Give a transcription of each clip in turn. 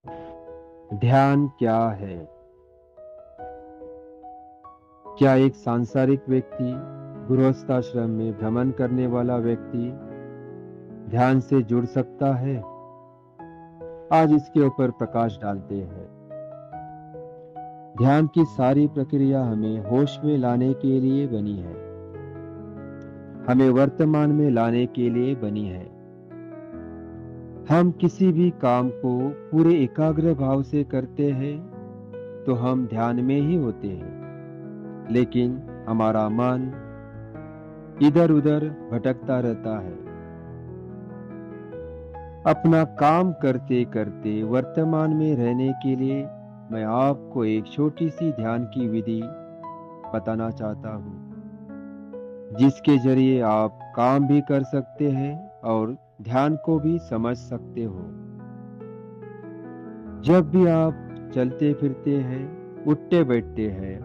ध्यान क्या है? क्या एक सांसारिक व्यक्ति, गृहस्थाश्रम में भ्रमण करने वाला व्यक्ति ध्यान से जुड़ सकता है? आज इसके ऊपर प्रकाश डालते हैं। ध्यान की सारी प्रक्रिया हमें होश में लाने के लिए बनी है, हमें वर्तमान में लाने के लिए बनी है। हम किसी भी काम को पूरे एकाग्र भाव से करते हैं तो हम ध्यान में ही होते हैं, लेकिन हमारा मन इधर उधर भटकता रहता है। अपना काम करते करते वर्तमान में रहने के लिए मैं आपको एक छोटी सी ध्यान की विधि बताना चाहता हूँ, जिसके जरिए आप काम भी कर सकते हैं और ध्यान को भी समझ सकते हो। जब भी आप चलते फिरते हैं, उठते बैठते हैं,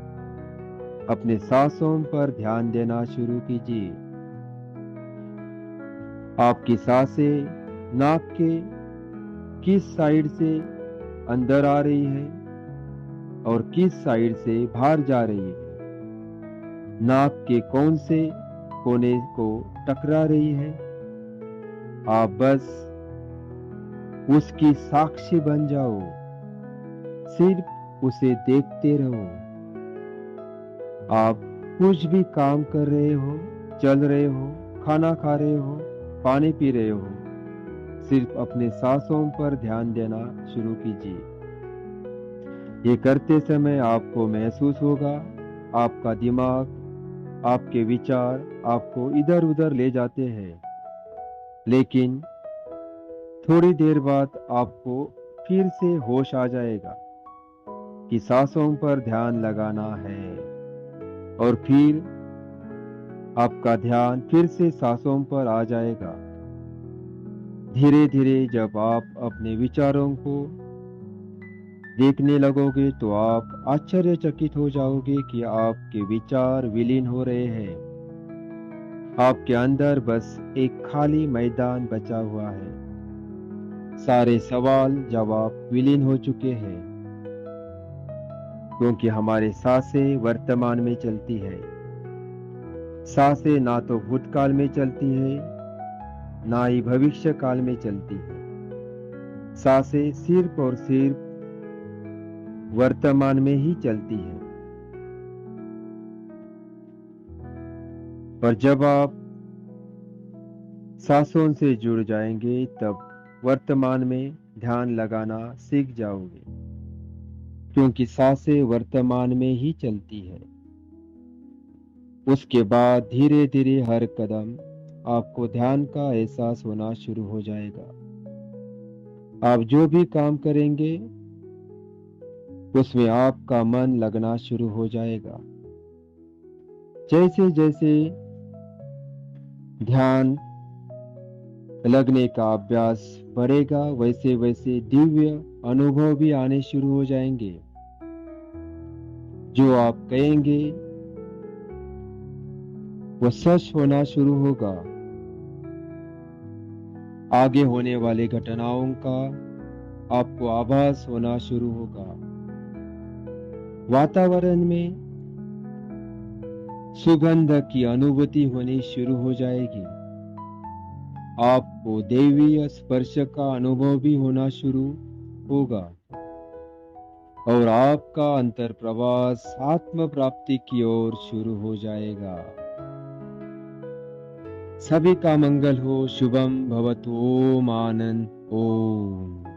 अपने सांसों पर ध्यान देना शुरू कीजिए। आपकी सांसें नाक के किस साइड से अंदर आ रही है और किस साइड से बाहर जा रही है, नाक के कौन से कोने को टकरा रही है। आप बस उसकी साक्षी बन जाओ, सिर्फ उसे देखते रहो। आप कुछ भी काम कर रहे हो, चल रहे हो, खाना खा रहे हो, पानी पी रहे हो, सिर्फ अपने सांसों पर ध्यान देना शुरू कीजिए। ये करते समय आपको महसूस होगा आपका दिमाग, आपके विचार आपको इधर उधर ले जाते हैं, लेकिन थोड़ी देर बाद आपको फिर से होश आ जाएगा कि सांसों पर ध्यान लगाना है, और फिर आपका ध्यान फिर से सांसों पर आ जाएगा। धीरे धीरे जब आप अपने विचारों को देखने लगोगे तो आप आश्चर्यचकित हो जाओगे कि आपके विचार विलीन हो रहे हैं। आपके अंदर बस एक खाली मैदान बचा हुआ है। सारे सवाल जवाब विलीन हो चुके हैं, क्योंकि हमारे सांसें वर्तमान में चलती है। सांसें ना तो भूतकाल में चलती है, ना ही भविष्य काल में चलती है। सांसें सिर्फ और सिर्फ वर्तमान में ही चलती है। और जब आप सांसों से जुड़ जाएंगे तब वर्तमान में ध्यान लगाना सीख जाओगे, क्योंकि सांसें वर्तमान में ही चलती है। उसके बाद धीरे धीरे हर कदम आपको ध्यान का एहसास होना शुरू हो जाएगा। आप जो भी काम करेंगे उसमें आपका मन लगना शुरू हो जाएगा। जैसे जैसे ध्यान लगने का अभ्यास बढ़ेगा, वैसे वैसे दिव्य अनुभव भी आने शुरू हो जाएंगे। जो आप कहेंगे वो सच होना शुरू होगा। आगे होने वाली घटनाओं का आपको आभास होना शुरू होगा। वातावरण में सुगंध की अनुभूति होनी शुरू हो जाएगी। आपको दैवीय स्पर्श का अनुभव भी होना शुरू होगा, और आपका अंतर प्रवास आत्म प्राप्ति की ओर शुरू हो जाएगा। सभी का मंगल हो। शुभम भवतु। ओम आनंद। ओम।